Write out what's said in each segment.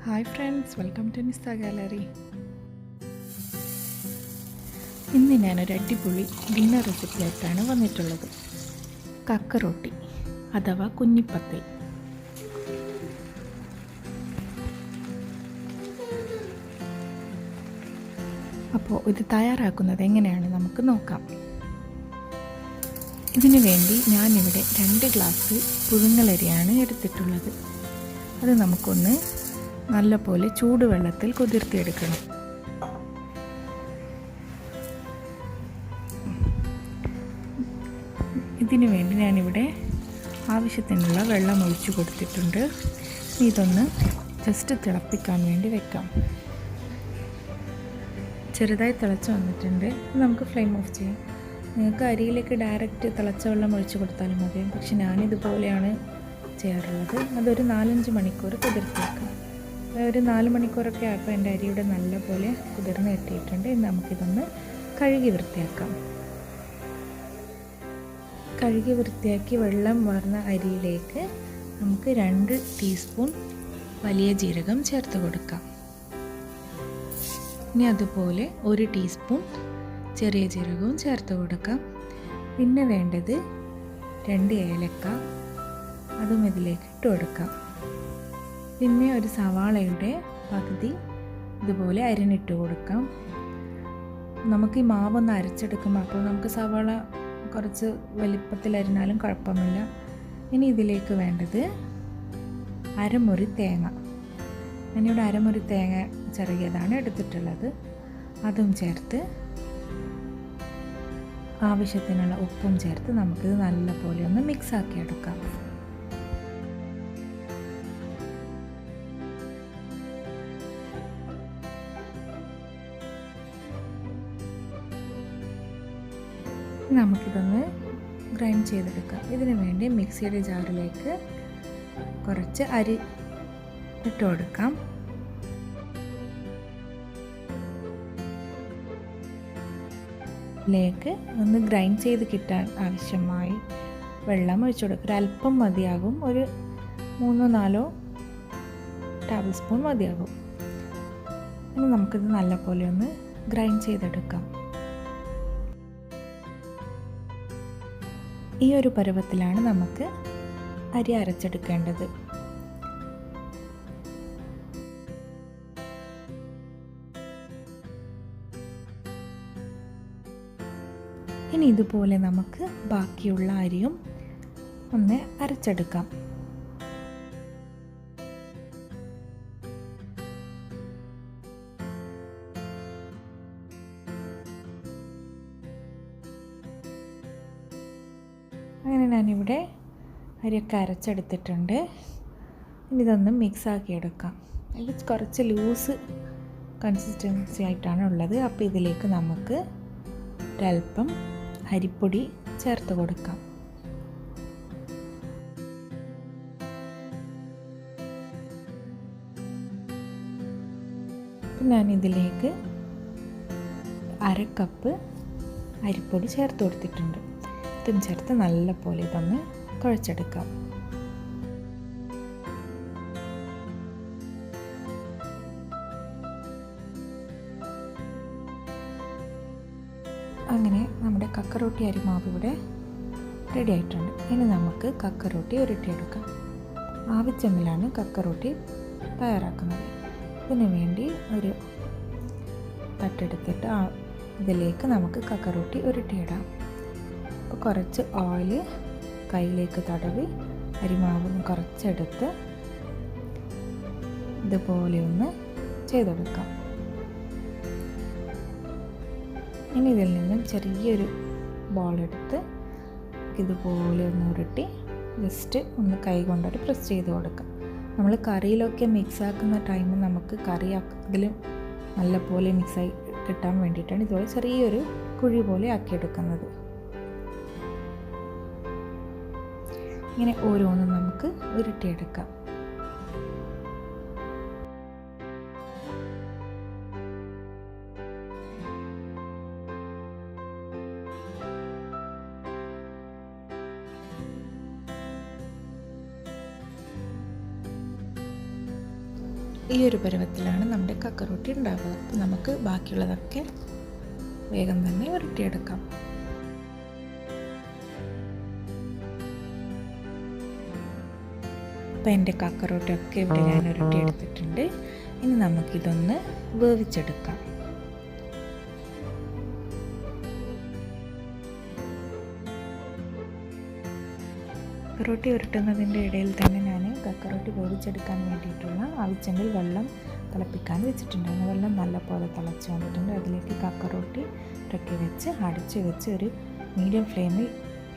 Hi friends, welcome to Nistha gallery. ഇന്ന് ഞാനൊരു അടിപൊളി ഡിന്നർ റെസിപ്പിയായിട്ടാണ് വന്നിട്ടുള്ളത്. കക്കറോട്ടി അഥവാ കുഞ്ഞിപ്പത്തൽ. അപ്പോൾ ഇത് തയ്യാറാക്കുന്നത് എങ്ങനെയാണ് നമുക്ക് നോക്കാം. ഇതിനു വേണ്ടി ഞാനിവിടെ 2 ഗ്ലാസ് പുഴുങ്ങലരിയാണ് എടുത്തിട്ടുള്ളത്. അത് നമുക്കൊന്ന് നല്ലപോലെ ചൂടുവെള്ളത്തിൽ കുതിർത്തിയെടുക്കണം. ഇതിനു വേണ്ടി ഞാനിവിടെ ആവശ്യത്തിനുള്ള വെള്ളം ഒഴിച്ചു കൊടുത്തിട്ടുണ്ട്. ഇതൊന്ന് ജസ്റ്റ് തിളപ്പിക്കാൻ വേണ്ടി വെക്കാം. ചെറുതായി തിളച്ച് വന്നിട്ടുണ്ട്. നമുക്ക് ഫ്ലെയിം ഓഫ് ചെയ്യാം. നിങ്ങൾക്ക് അരിയിലേക്ക് ഡയറക്റ്റ് തിളച്ച വെള്ളം ഒഴിച്ചു കൊടുത്താലും മതി. പക്ഷെ ഞാനിതുപോലെയാണ് ചെയ്യാറുള്ളത്. അതൊരു 4-5 മണിക്കൂർ കുതിർത്തി വെക്കാം. ഒരു 4 മണിക്കൂറൊക്കെ ആയപ്പോൾ എൻ്റെ അരി ഇവിടെ നല്ലപോലെ കുതിർന്ന് കിട്ടിയിട്ടുണ്ട്. ഇനി നമുക്കിതൊന്ന് കഴുകി വൃത്തിയാക്കാം. കഴുകി വൃത്തിയാക്കി വെള്ളം വാർന്ന അരിയിലേക്ക് നമുക്ക് 2 ടീസ്പൂൺ വലിയ ജീരകം ചേർത്ത് കൊടുക്കാം. ഇനി അതുപോലെ 1 ടീസ്പൂൺ ചെറിയ ജീരകവും ചേർത്ത് കൊടുക്കാം. പിന്നെ വേണ്ടത് 2 ഏലക്ക, അതും ഇതിലേക്ക് ഇട്ട് കൊടുക്കാം. പിന്നെ ഒരു സവാളയുടെ പകുതി ഇതുപോലെ അരിഞ്ഞിട്ട് കൊടുക്കാം. നമുക്ക് ഈ മാവൊന്ന് അരച്ചെടുക്കുമ്പോൾ അപ്പോൾ നമുക്ക് സവാള കുറച്ച് വലിപ്പത്തിൽ അരിഞ്ഞാലും കുഴപ്പമില്ല. ഇനി ഇതിലേക്ക് വേണ്ടത് അരമുറി തേങ്ങ. ഞാനിവിടെ അരമുറി തേങ്ങ ചെറിയതാണ് എടുത്തിട്ടുള്ളത്. അതും ചേർത്ത് ആവശ്യത്തിനുള്ള ഉപ്പും ചേർത്ത് നമുക്കിത് നല്ലപോലെ ഒന്ന് മിക്സാക്കി എടുക്കാം. നമുക്കിതൊന്ന് ഗ്രൈൻഡ് ചെയ്തെടുക്കാം. ഇതിനു വേണ്ടി മിക്സിയുടെ ജാറിലേക്ക് കുറച്ച് അരി ഇട്ട് കൊടുക്കാം. ഇതിലേക്ക് ഒന്ന് ഗ്രൈൻഡ് ചെയ്ത് കിട്ടാൻ ആവശ്യമായി വെള്ളം ഒഴിച്ചു കൊടുക്കുക. ഒരല്പം മതിയാകും, ഒരു 3-4 ടേബിൾ സ്പൂൺ മതിയാകും. ഇനി നമുക്കിത് നല്ലപോലെ ഒന്ന് ഗ്രൈൻഡ് ചെയ്തെടുക്കാം. ഈ ഒരു പരുവത്തിലാണ് നമുക്ക് അരി അരച്ചെടുക്കേണ്ടത്. ഇനി ഇതുപോലെ നമുക്ക് ബാക്കിയുള്ള അരിയും ഒന്ന് അരച്ചെടുക്കാം. അങ്ങനെ ഞാനിവിടെ അരിയൊക്കെ അരച്ചെടുത്തിട്ടുണ്ട്. ഇനി ഇതൊന്ന് മിക്സാക്കി എടുക്കാം. ഇത് കുറച്ച് ലൂസ് കൺസിസ്റ്റൻസി ആയിട്ടാണ് ഉള്ളത്. അപ്പോൾ ഇതിലേക്ക് നമുക്ക് ഒരല്പം അരിപ്പൊടി ചേർത്ത് കൊടുക്കാം. ഞാനിതിലേക്ക് 1/2 കപ്പ് അരിപ്പൊടി ചേർത്ത് കൊടുത്തിട്ടുണ്ട്. ഇതും ചേർത്ത് നല്ലപോലെ ഇതൊന്ന് കുഴച്ചെടുക്കാം. അങ്ങനെ നമ്മുടെ കക്കറോട്ടി അരിമാവ് ഇവിടെ റെഡി ആയിട്ടുണ്ട്. ഇനി നമുക്ക് കക്കറോട്ടി ഉരുട്ടിയെടുക്കാം. ആവശ്യമില്ലാണ് കക്കറോട്ടി തയ്യാറാക്കുന്നത്. ഇതിനു വേണ്ടി ഒരു തട്ടെടുത്തിട്ട് ഇതിലേക്ക് നമുക്ക് കക്കറോട്ടി ഉരുട്ടിയിടാം. അപ്പോൾ കുറച്ച് ഓയിൽ കയ്യിലേക്ക് തടവി അരിമാവ് കുറച്ചെടുത്ത് ഇതുപോലെ ഒന്ന് ചെയ്തെടുക്കാം. ഇനി ഇതിൽ നിന്നും ചെറിയൊരു ബോളെടുത്ത് ഇതുപോലെ ഒന്ന് ഉരുട്ടി ജസ്റ്റ് ഒന്ന് കൈ കൊണ്ടൊരു പ്രസ് ചെയ്ത് കൊടുക്കാം. നമ്മൾ കറിയിലൊക്കെ മിക്സാക്കുന്ന ടൈമിൽ നമുക്ക് കറി ഇതിലും നല്ലപോലെ മിക്സായി കിട്ടാൻ വേണ്ടിയിട്ടാണ് ഇതുപോലെ ചെറിയൊരു കുഴി പോലെ ആക്കിയെടുക്കുന്നത്. ഇങ്ങനെ ഓരോന്നും നമുക്ക് ഉരുട്ടിയെടുക്കാം. ഈ ഒരു പരുവത്തിലാണ് നമ്മുടെ കക്കറോട്ടി ഉണ്ടാവുക. അപ്പോൾ നമുക്ക് ബാക്കിയുള്ളതൊക്കെ വേഗം തന്നെ ഉരുട്ടിയെടുക്കാം. അപ്പോൾ എൻ്റെ കക്കറോട്ടിയൊക്കെ ഇവിടെ ഞാൻ ഉരുട്ടിയെടുത്തിട്ടുണ്ട്. ഇനി നമുക്കിതൊന്ന് വേവിച്ചെടുക്കാം. കക്കറോട്ടി ഉരുട്ടുന്നതിൻ്റെ ഇടയിൽ തന്നെ ഞാൻ കക്കറോട്ടി വേവിച്ചെടുക്കാൻ വേണ്ടിയിട്ടുള്ള ആവശ്യമെങ്കിൽ വെള്ളം തിളപ്പിക്കാൻ വെച്ചിട്ടുണ്ടായിരുന്നു. വെള്ളം നല്ലപോലെ തിളച്ച് വന്നിട്ടുണ്ട്. അതിലേക്ക് കക്കറോട്ടി ഇറക്കി വെച്ച് അടച്ച് വെച്ച് ഒരു മീഡിയം ഫ്ലെയിമിൽ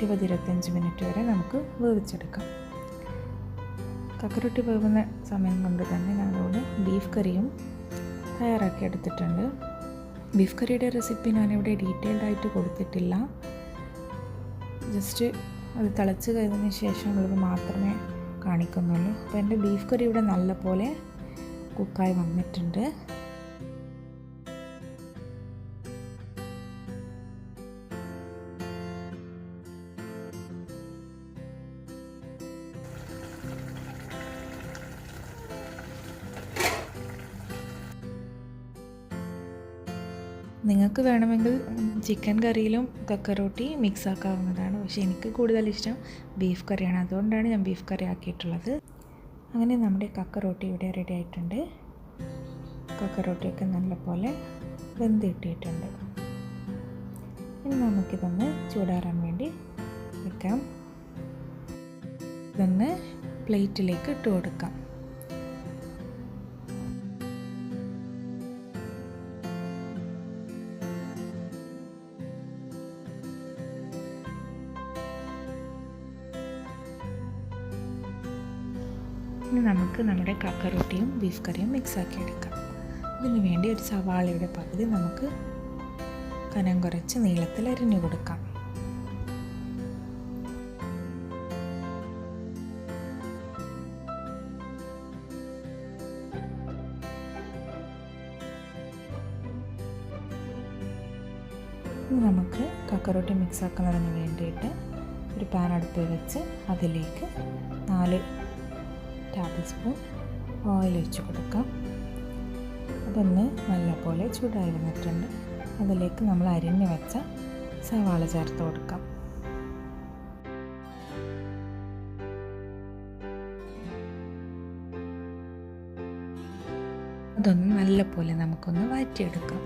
20-25 മിനിറ്റ് വരെ നമുക്ക് വേവിച്ചെടുക്കാം. കക്കറോട്ടി വേവുന്ന സമയം കൊണ്ട് തന്നെ ഞാനിവിടെ ബീഫ് കറിയും തയ്യാറാക്കി എടുത്തിട്ടുണ്ട്. ബീഫ് കറിയുടെ റെസിപ്പി ഞാനിവിടെ ഡീറ്റെയിൽഡ് ആയിട്ട് കൊടുത്തിട്ടില്ല. ജസ്റ്റ് അത് തിളച്ച് കഴിഞ്ഞതിന് ശേഷം ഉള്ളത് മാത്രമേ കാണിക്കുന്നുള്ളൂ. അപ്പോൾ എൻ്റെ ബീഫ് കറി ഇവിടെ നല്ലപോലെ കുക്കായി വന്നിട്ടുണ്ട്. നിങ്ങൾക്ക് വേണമെങ്കിൽ ചിക്കൻ കറിയിലും കക്കറോട്ടി മിക്സ് ആക്കാവുന്നതാണ്. പക്ഷേ എനിക്ക് കൂടുതൽ ഇഷ്ടം ബീഫ് കറിയാണ്. അതുകൊണ്ടാണ് ഞാൻ ബീഫ് കറി ആക്കിയിട്ടുള്ളത്. അങ്ങനെ നമ്മുടെ കക്കറോട്ടി ഇവിടെ റെഡി ആയിട്ടുണ്ട്. കക്കറോട്ടിയൊക്കെ നല്ലപോലെ വെന്ത് കിട്ടിയിട്ടുണ്ട്. ഇനി നമുക്കിതൊന്ന് ചൂടാറാൻ വേണ്ടി വെക്കാം. ഇതൊന്ന് പ്ലേറ്റിലേക്ക് ഇട്ട് കൊടുക്കാം. ഇനി നമുക്ക് നമ്മുടെ കക്കറോട്ടിയും ബീഫ് കറിയും മിക്സാക്കി എടുക്കാം. ഇതിന് വേണ്ടി ഒരു സവാളയുടെ പകുതി നമുക്ക് കനം കുറച്ച് നീളത്തിൽ അരിഞ്ഞു കൊടുക്കാം. ഇനി നമുക്ക് കക്കറോട്ടി മിക്സാക്കുന്നതിന് വേണ്ടിയിട്ട് ഒരു പാൻ അടുപ്പിൽ വെച്ച് അതിലേക്ക് 4 ടേബിൾ സ്പൂൺ ഓയിൽ ഒഴിച്ച് കൊടുക്കാം. അതൊന്ന് നല്ലപോലെ ചൂടായി വന്നിട്ടുണ്ട്. അതിലേക്ക് നമ്മൾ അരിഞ്ഞു വെച്ച സവാള ചേർത്ത് കൊടുക്കാം. അതൊന്ന് നല്ലപോലെ നമുക്കൊന്ന് വഴറ്റിയെടുക്കാം.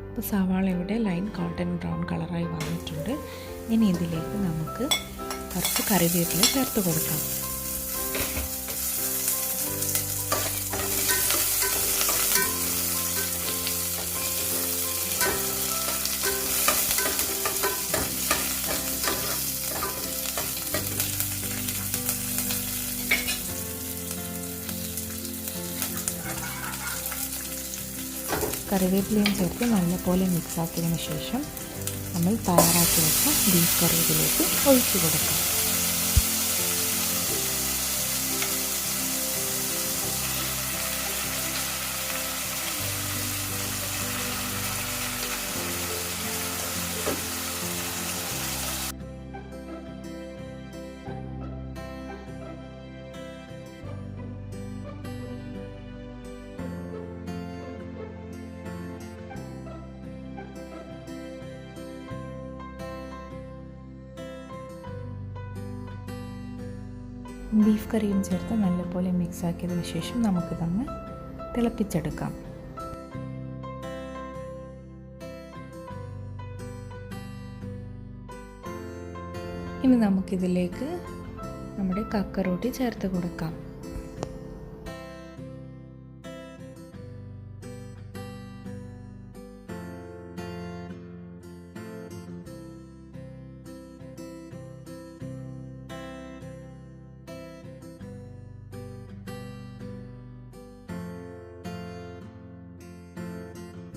അപ്പോൾ സവാള ഇവിടെ ലൈറ്റ് ഗോൾഡൻ ബ്രൗൺ കളറായി വന്നിട്ടുണ്ട്. ഇനി ഇതിലേക്ക് നമുക്ക് കുറച്ച് കറിവേപ്പില ചേർത്ത് കൊടുക്കാം. കറിവേപ്പിലയും ചേർത്ത് നല്ലപോലെ മിക്സാക്കിയതിന് ശേഷം നമ്മൾ തയ്യാറാക്കി വെച്ച ബീഫ് കറി ഇതിലേക്ക് ഒഴിച്ചു കൊടുക്കാം. ബീഫ് കറിയും ചേർത്ത് നല്ലപോലെ മിക്സാക്കിയതിന് ശേഷം നമുക്കിതൊന്ന് തിളപ്പിച്ചെടുക്കാം. ഇനി നമുക്കിതിലേക്ക് നമ്മുടെ കക്കറോട്ടി ചേർത്ത് കൊടുക്കാം.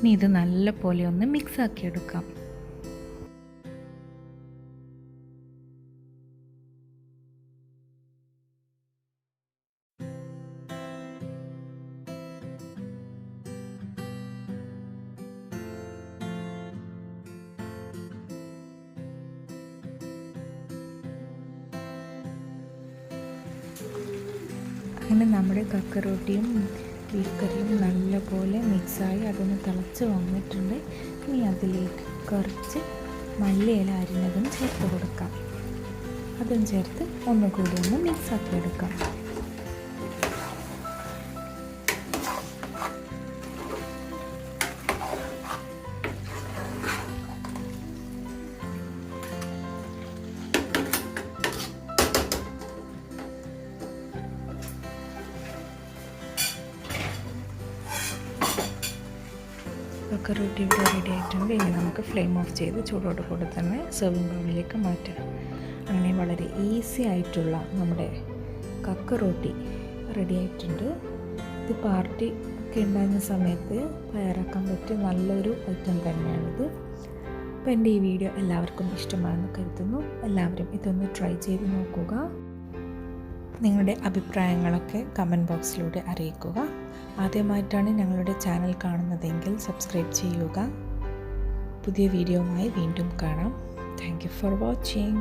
ഇനി ഇത് നല്ലപോലെ ഒന്ന് മിക്സാക്കി എടുക്കാം. അങ്ങനെ നമ്മുടെ കക്കറോട്ടിയും ബീഫ് കറിയും നല്ലപോലെ മിക്സായി അതൊന്ന് തിളച്ച് വന്നിട്ടുണ്ട്. ഇനി അതിലേക്ക് കുറച്ച് മല്ലിയില അരിഞ്ഞതും ചേർത്ത് കൊടുക്കാം. അതും ചേർത്ത് ഒന്നുകൂടി ഒന്ന് മിക്സാക്കി എടുക്കാം. കക്കറോട്ടി ഇവിടെ റെഡി ആയിട്ടുണ്ട്. ഇനി നമുക്ക് ഫ്ലെയിം ഓഫ് ചെയ്ത് ചൂടോട് കൂടെ തന്നെ സെർവിങ് ബൗളിലേക്ക് മാറ്റാം. അങ്ങനെ വളരെ ഈസി ആയിട്ടുള്ള നമ്മുടെ കക്കറോട്ടി റെഡി ആയിട്ടുണ്ട്. ഇത് പാർട്ടി ഒക്കെ ഉണ്ടാകുന്ന സമയത്ത് തയ്യാറാക്കാൻ പറ്റിയ നല്ലൊരു ഐറ്റം തന്നെയാണിത്. അപ്പോൾ എൻ്റെ ഈ വീഡിയോ എല്ലാവർക്കും ഇഷ്ടമാണെന്ന് കരുതുന്നു. എല്ലാവരും ഇതൊന്ന് ട്രൈ ചെയ്ത് നോക്കുക. നിങ്ങളുടെ അഭിപ്രായങ്ങളൊക്കെ കമൻറ്റ് ബോക്സിലൂടെ അറിയിക്കുക. ആദ്യമായിട്ടാണ് ഞങ്ങളുടെ ചാനൽ കാണുന്നതെങ്കിൽ സബ്സ്ക്രൈബ് ചെയ്യുക. പുതിയ വീഡിയോയുമായി വീണ്ടും കാണാം. Thank you for watching.